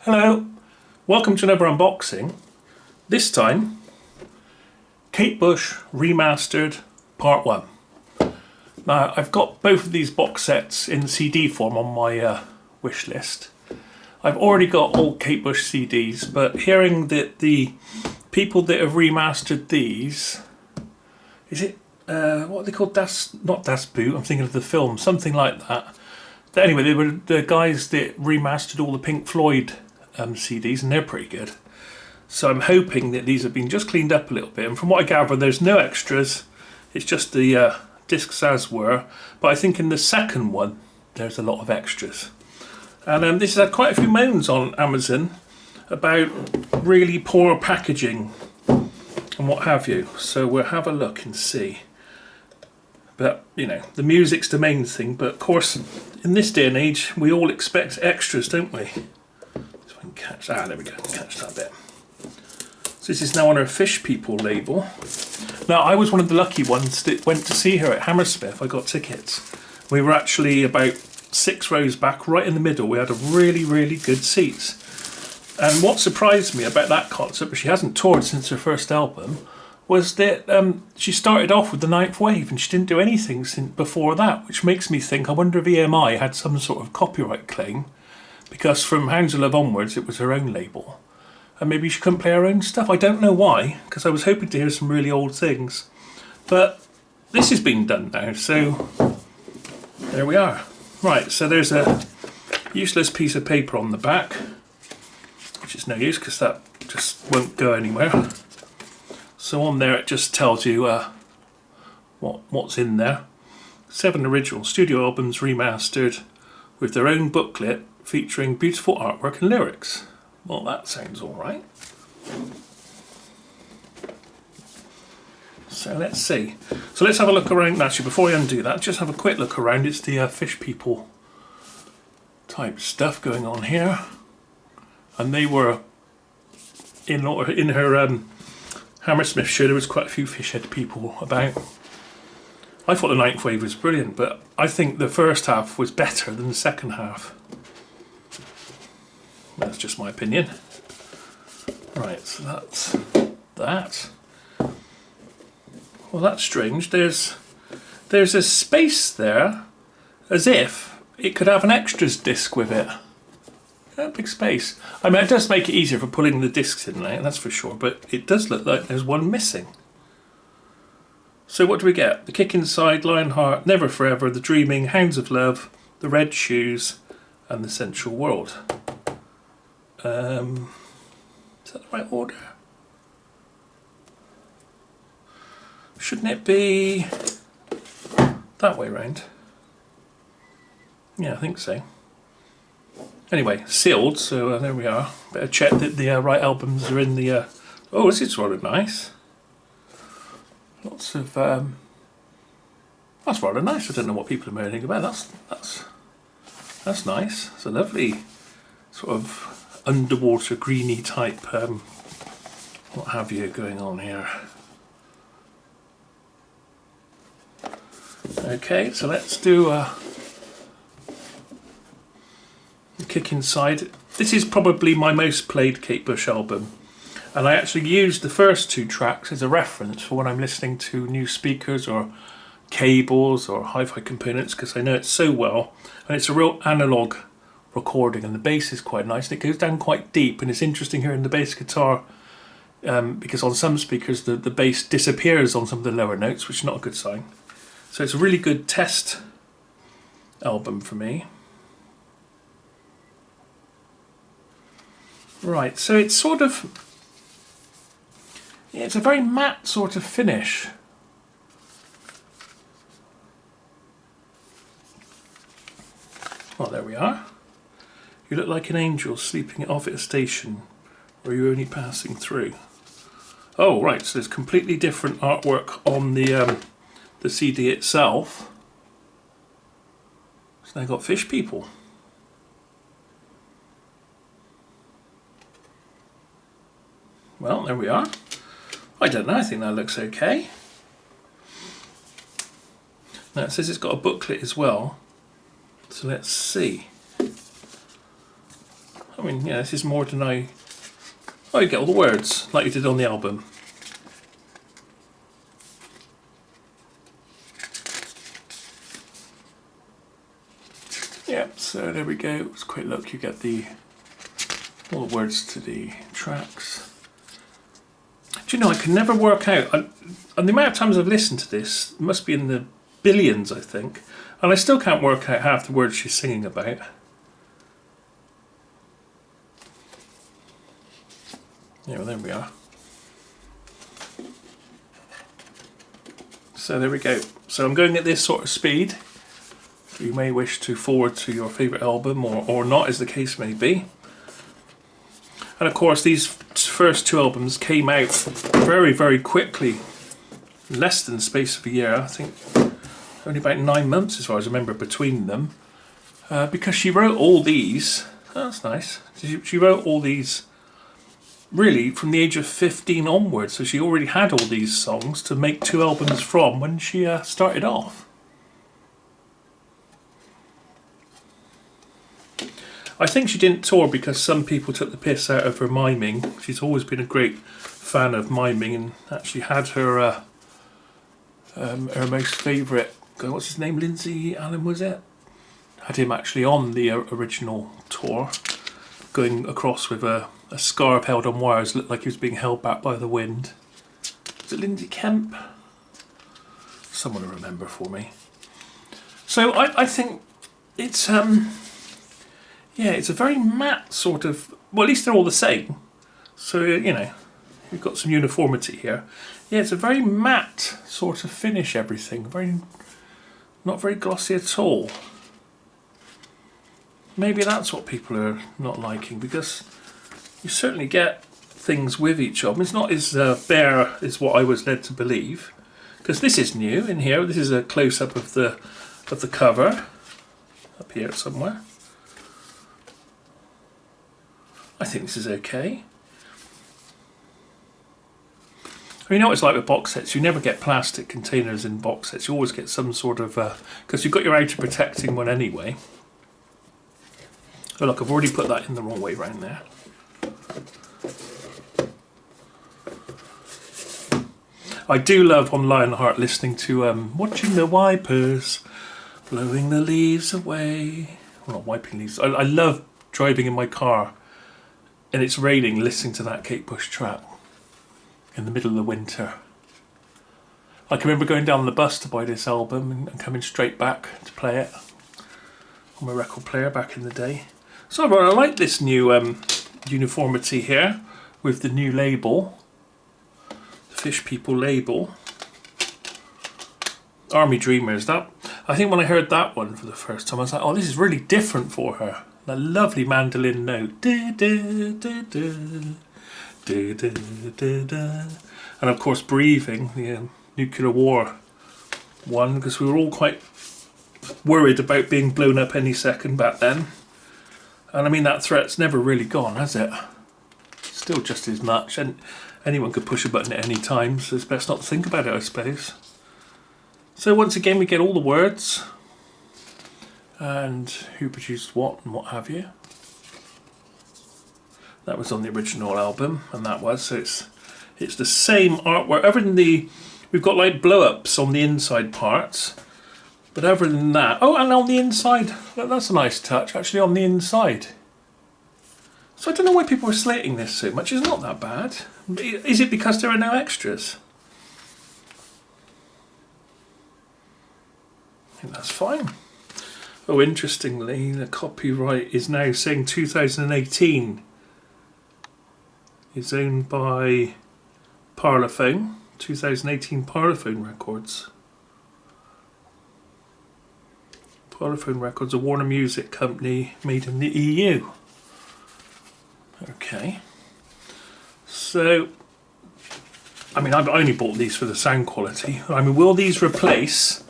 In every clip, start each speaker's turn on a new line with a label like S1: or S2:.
S1: Hello, welcome to another unboxing. This time, Kate Bush Remastered Part 1. Now, I've got both of these box sets in CD form on my wish list. I've already got all Kate Bush CDs, but hearing that the people that have remastered these, is it, what are they called? Not Das Boot, I'm thinking of the film, something like that. But anyway, they were the guys that remastered all the Pink Floyd CDs, and they're pretty good. So I'm hoping that these have been just cleaned up a little bit, and from what I gather there's no extras, it's just the discs as were, but I think in the second one there's a lot of extras. And this has had quite a few moans on Amazon about really poor packaging and what have you, so we'll have a look and see. But you know, the music's the main thing, but of course in this day and age we all expect extras, don't we? Catch, there we go, catch that bit. So this is now on her Fish People label. Now I was one of the lucky ones that went to see her at Hammersmith. I got tickets. We were actually about 6 rows back, right in the middle. We had a really good seats. And what surprised me about that concert, but she hasn't toured since her first album, was that she started off with the Ninth Wave and she didn't do anything since before that, which makes me think, I wonder if EMI had some sort of copyright claim, because from Hounds of Love onwards it was her own label. And maybe she couldn't play her own stuff. I don't know why, because I was hoping to hear some really old things. But this has been done now, so there we are. Right, so there's a useless piece of paper on the back, which is no use because that just won't go anywhere. So on there it just tells you what's in there. 7 original studio albums remastered with their own booklet featuring beautiful artwork and lyrics. Well, that sounds alright. So let's see. So let's have a look around. Actually, before I undo that, just have a quick look around. It's the Fish People type stuff going on here. And they were in her Hammersmith show. There was quite a few Fishhead people about. I thought the Ninth Wave was brilliant, but I think the first half was better than the second half. That's just my opinion. Right, so that's that. Well, that's strange. There's a space there, as if it could have an extras disc with it. That big space. I mean, it does make it easier for pulling the discs in there, that's for sure, but it does look like there's one missing. So what do we get? The Kick Inside, Lionheart, Never Forever, The Dreaming, Hounds of Love, The Red Shoes, and The Central World. Is that the right order? Shouldn't it be that way round? Yeah, I think so. Anyway, sealed, so there we are. Better check that the right albums are in the... Oh, this is rather nice. Lots of... that's rather nice. I don't know what people are moaning about. That's nice. It's a lovely sort of underwater greeny type what have you going on here. Okay, so let's do the Kick Inside. This is probably my most played Kate Bush album, and I actually used the first 2 tracks as a reference for when I'm listening to new speakers or cables or hi-fi components, because I know it so well, and it's a real analogue recording, and the bass is quite nice and it goes down quite deep, and it's interesting hearing the bass guitar because on some speakers the bass disappears on some of the lower notes, which is not a good sign. So it's a really good test album for me. Right, so it's sort of, yeah, it's a very matte sort of finish. Well, there we are. You look like an angel sleeping off at a station where you're only passing through. Oh, right, so there's completely different artwork on the CD itself. So now got Fish People. Well, there we are. I don't know, I think that looks okay. Now it says it's got a booklet as well. So let's see. mean, yeah, this is more than I... Oh, you get all the words, like you did on the album. Yep, so there we go. It's a quick look. You get all the words to the tracks. Do you know, I can never work out, and the amount of times I've listened to this, it must be in the billions, I think, and I still can't work out half the words she's singing about. Yeah, well, there we are. So there we go. So I'm going at this sort of speed. You may wish to forward to your favourite album or not, as the case may be. And of course, these first two albums came out very, very quickly. Less than the space of a year. I think only about 9 months, as far as I remember, between them. Because she wrote all these. Oh, that's nice. She wrote all these really from the age of 15 onwards. So she already had all these songs to make 2 albums from when she started off. I think she didn't tour because some people took the piss out of her miming. She's always been a great fan of miming and actually had her most favourite, what's his name, Lindsay Allen was it? Had him actually on the original tour, going across with a scarf held on wires, looked like he was being held back by the wind. Was it Lindsay Kemp? Someone will remember for me. So I think it's yeah, it's a very matte sort of, well, at least they're all the same. So, you know, you've got some uniformity here. Yeah, it's a very matte sort of finish, everything. Not very glossy at all. Maybe that's what people are not liking, because you certainly get things with each album. It's not as bare as what I was led to believe, because this is new in here. This is a close-up of the cover, up here somewhere. I think this is okay. You know what it's like with box sets, you never get plastic containers in box sets, you always get some sort of, because you've got your outer protecting one anyway. Oh look, I've already put that in the wrong way round there. I do love on Lionheart listening to watching the wipers, blowing the leaves away. Well, not wiping leaves, I love driving in my car and it's raining, listening to that Kate Bush track in the middle of the winter. I can remember going down the bus to buy this album and coming straight back to play it on my record player back in the day. So I like this new uniformity here with the new label, the Fish People label. Army Dreamers, that, I think when I heard that one for the first time I was like, oh, this is really different for her. That lovely mandolin note. Da, da, da, da. Da, da, da, da. And of course Breathing, the nuclear war one, because we were all quite worried about being blown up any second back then. And I mean, that threat's never really gone, has it? Still just as much, and anyone could push a button at any time, so it's best not to think about it, I suppose. So once again we get all the words and who produced what and what have you. That was on the original album, and that was, so it's the same artwork. Other than we've got like blow-ups on the inside parts, but other than that, oh, and on the inside, that's a nice touch, actually on the inside. So I don't know why people are slating this so much. It's not that bad. Is it because there are no extras? I think that's fine. Oh, interestingly, the copyright is now saying 2018. It's owned by Parlophone, 2018 Parlophone Records. Parlophone Records, a Warner Music company made in the EU. Okay. So, I mean, I've only bought these for the sound quality. I mean, will these replace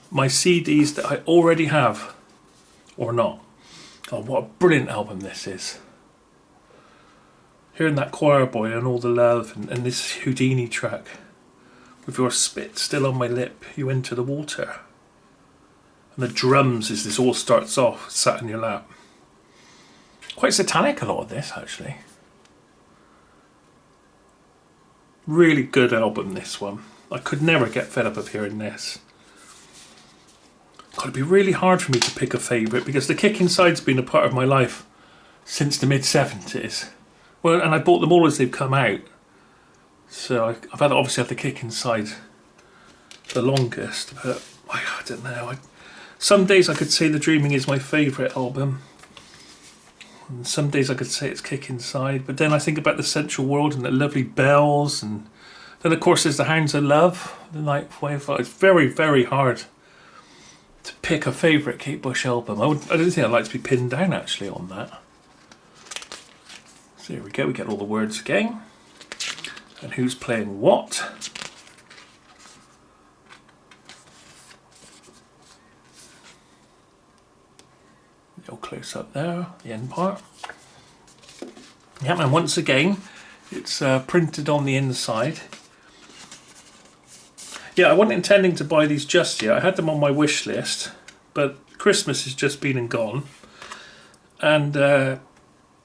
S1: my CDs that I already have or not? Oh, what a brilliant album this is. Hearing that choir boy and all the love and this Houdini track. With your spit still on my lip, you enter the water. And the drums as this all starts off, sat in your lap. Quite satanic, a lot of this, actually. Really good album, this one. I could never get fed up of hearing this. God, it'd be really hard for me to pick a favourite because the Kick Inside's been a part of my life since the mid-70s. Well, and I bought them all as they've come out. So I've obviously had the Kick Inside the longest, but I don't know. Some days I could say The Dreaming is my favourite album. And some days I could say it's Kick Inside, but then I think about the Central World and the lovely bells, and then of course there's the Hounds of Love, the Night Wave. It's very, very hard to pick a favourite Kate Bush album. I don't think I'd like to be pinned down actually on that. So here we go, we get all the words again. And who's playing what. Little close up there, the end part. Yeah, and once again, it's printed on the inside. Yeah, I wasn't intending to buy these just yet. I had them on my wish list, but Christmas has just been and gone. And I'm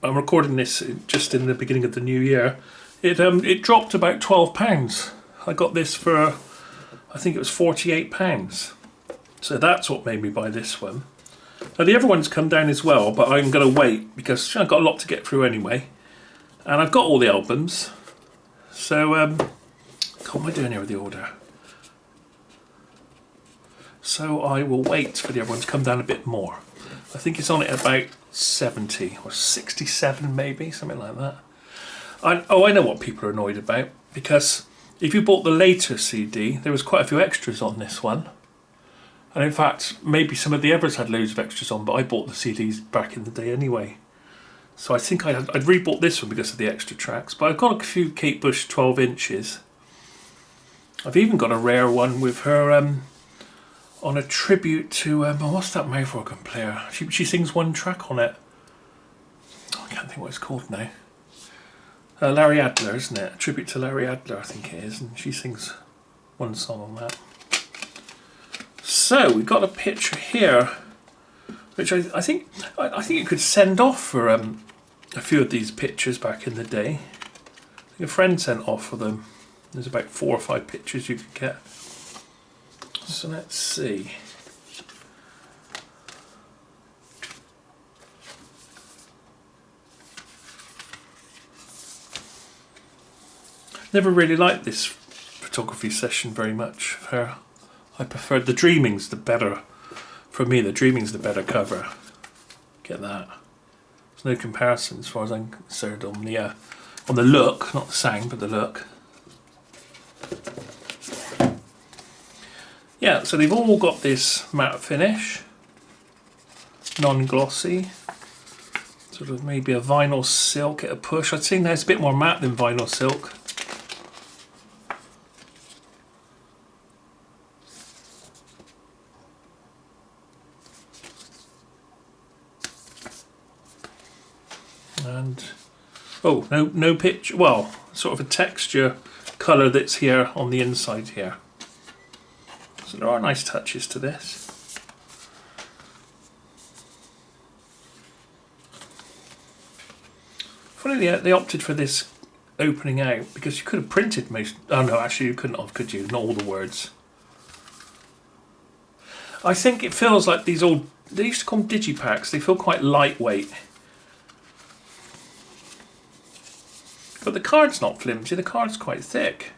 S1: recording this just in the beginning of the new year. It dropped about £12. I got this for, I think it was £48. So that's what made me buy this one. Now the other one's come down as well, but I'm going to wait because I've got a lot to get through anyway. And I've got all the albums. So, what am I doing here with the order? So I will wait for the other one to come down a bit more. I think it's on at about 70 or 67 maybe, something like that. I know what people are annoyed about, because if you bought the later CD, there was quite a few extras on this one. And in fact, maybe some of the others had loads of extras on, but I bought the CDs back in the day anyway. So I think I'd rebought this one because of the extra tracks. But I've got a few Kate Bush 12 inches. I've even got a rare one with her on a tribute to, what's that mouth organ player? She sings one track on it. I can't think what it's called now. Larry Adler, isn't it? A tribute to Larry Adler, I think it is. And she sings one song on that. So we've got a picture here, which I think you could send off for a few of these pictures back in the day. I think a friend sent off for them. There's about 4 or 5 pictures you could get. So let's see. Never really liked this photography session very much. I preferred The Dreaming's the better, for me The Dreaming's the better cover. Get that. There's no comparison as far as I'm concerned on the look, not the sound, but the look. Yeah, so they've all got this matte finish, non-glossy, sort of maybe a vinyl silk at a push. I'd say that's a bit more matte than vinyl silk. And oh, no pitch. Well, sort of a texture colour that's here on the inside here. So there are nice touches to this. Funny they opted for this opening out because you could have printed most. Oh no, actually you couldn't have, could you? Not all the words. I think it feels like these old. They used to call them digipacks. They feel quite lightweight. But the card's not flimsy, the card's quite thick.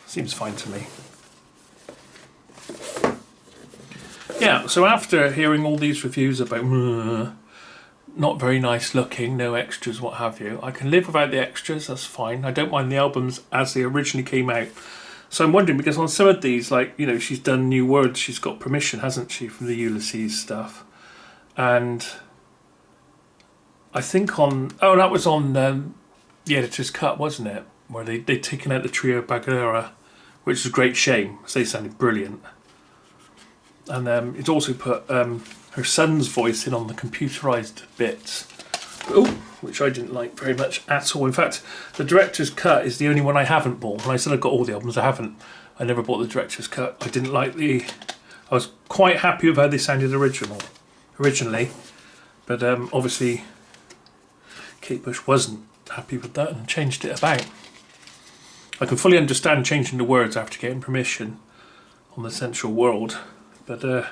S1: Seems fine to me. Yeah, so after hearing all these reviews about not very nice looking, no extras, what have you, I can live without the extras, that's fine. I don't mind the albums as they originally came out. So I'm wondering, because on some of these, like, you know, she's done new words, she's got permission, hasn't she, from the Ulysses stuff. And I think on, oh, that was on the editor's cut, wasn't it? Where they'd taken out the trio Baghdad, which is a great shame, because they sounded brilliant. And it's also put her son's voice in on the computerised bits, which I didn't like very much at all. In fact, the director's cut is the only one I haven't bought. When I said I've got all the albums, I never bought the director's cut. I didn't like I was quite happy with how they sounded originally, But obviously Kate Bush wasn't happy with that and changed it about. I can fully understand changing the words after getting permission on the Central World, but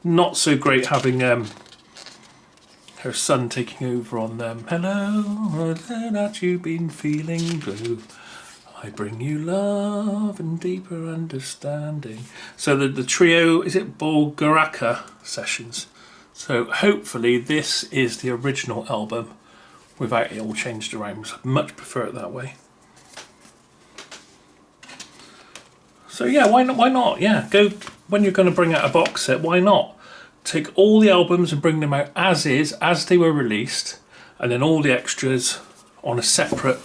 S1: not so great having her son taking over on them. Hello, that you've been feeling blue. I bring you love and deeper understanding. So the trio, is it Bulgaraka sessions? So hopefully this is the original album without it all changed around. So I much prefer it that way. So yeah, why not? Yeah, go when you're going to bring out a box set. Why not take all the albums and bring them out as is, as they were released, and then all the extras on a separate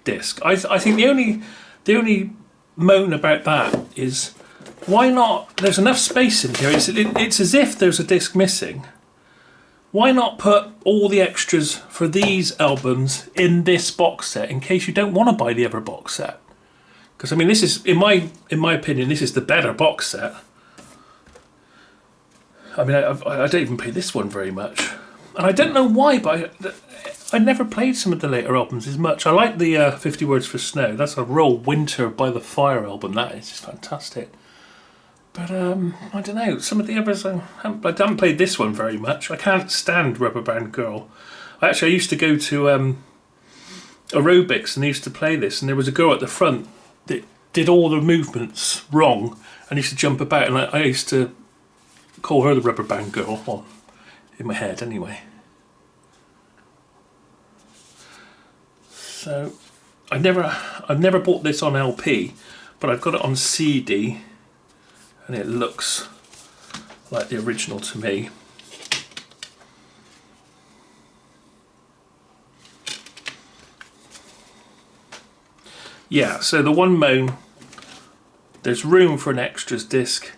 S1: disc. I think the only moan about that is why not? There's enough space in here. It's as if there's a disc missing. Why not put all the extras for these albums in this box set in case you don't want to buy the other box set? Because I mean, this is in my opinion, this is the better box set. I mean, I don't even play this one very much, and I don't know why, but I never played some of the later albums as much. I like the 50 Words for Snow. That's a real Winter by the Fire album. That is just fantastic. But I don't know. Some of the others I haven't played this one very much. I can't stand Rubber Band Girl. I used to go to aerobics and they used to play this, and there was a girl at the front that did all the movements wrong and used to jump about, and I used to call her the Rubber Band Girl. Well, in my head anyway. So I've never bought this on LP, but I've got it on CD, and it looks like the original to me. Yeah, so the one moan, there's room for an extras disc.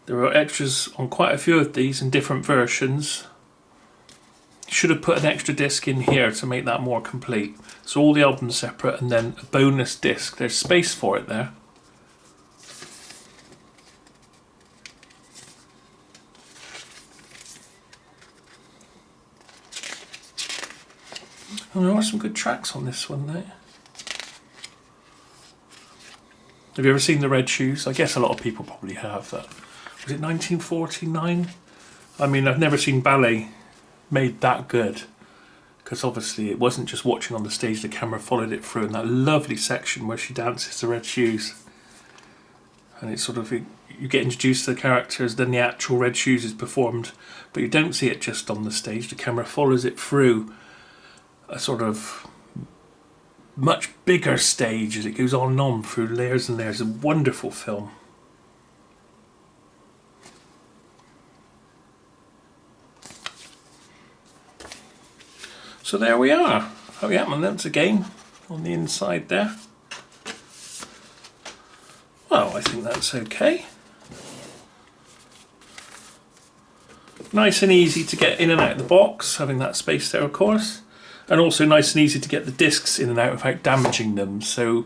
S1: There are extras on quite a few of these in different versions. Should have put an extra disc in here to make that more complete. So all the albums separate and then a bonus disc. There's space for it there. And there are some good tracks on this one though. Have you ever seen The Red Shoes? I guess a lot of people probably have. That. Was it 1949? I mean, I've never seen ballet made that good, because obviously it wasn't just watching on the stage, the camera followed it through in that lovely section where she dances The Red Shoes, and it's sort of, you get introduced to the characters, then the actual Red Shoes is performed, but you don't see it just on the stage. The camera follows it through a sort of much bigger stage as it goes on and on through layers and layers. A wonderful film. So there we are. Oh yeah, and that's a game on the inside there. Well, I think that's okay. Nice and easy to get in and out of the box, having that space there of course. And also nice and easy to get the discs in and out without damaging them. So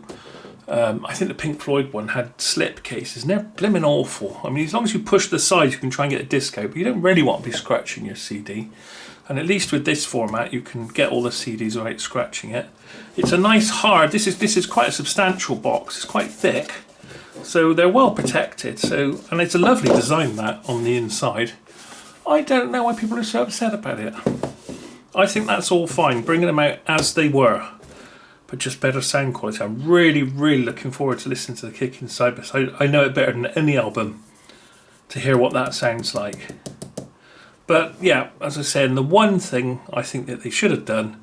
S1: I think the Pink Floyd one had slip cases, and they're blimmin' awful. I mean, as long as you push the sides, you can try and get a disc out, but you don't really want to be scratching your CD. And at least with this format, you can get all the CDs without scratching it. It's a nice hard. This is quite a substantial box. It's quite thick, so they're well protected. So, and it's a lovely design that on the inside. I don't know why people are so upset about it. I think that's all fine, bringing them out as they were, but just better sound quality. I'm really, really looking forward to listening to the kick inside this. I know it better than any album to hear what that sounds like. But yeah, as I said, the one thing I think that they should have done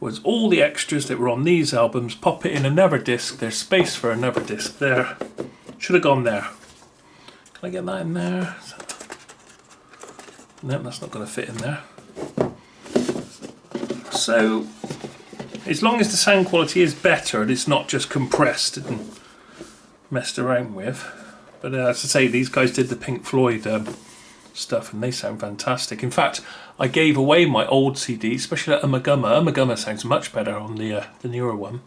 S1: was all the extras that were on these albums, pop it in another disc. There's space for another disc there. Should have gone there. Can I get that in there? No, that's not going to fit in there. So, as long as the sound quality is better and it's not just compressed and messed around with. But as I say, these guys did the Pink Floyd stuff and they sound fantastic. In fact, I gave away my old CD, especially that Ummagumma. Ummagumma sounds much better on the newer one.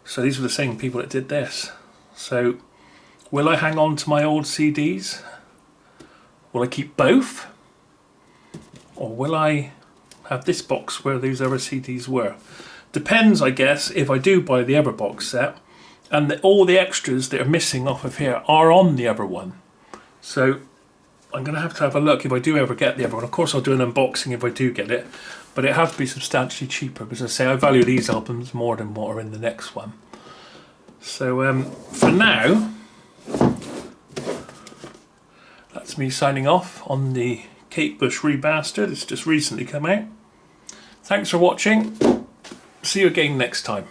S1: So these were the same people that did this. So, will I hang on to my old CDs? Will I keep both? Or will I have this box where these other CDs were. Depends, I guess, if I do buy the other box set, and all the extras that are missing off of here are on the other one. So I'm going to have a look if I do ever get the other one. Of course I'll do an unboxing if I do get it, but it has to be substantially cheaper, because I say I value these albums more than what are in the next one. So for now, that's me signing off on the Kate Bush Remastered. It's just recently come out. Thanks for watching. See you again next time.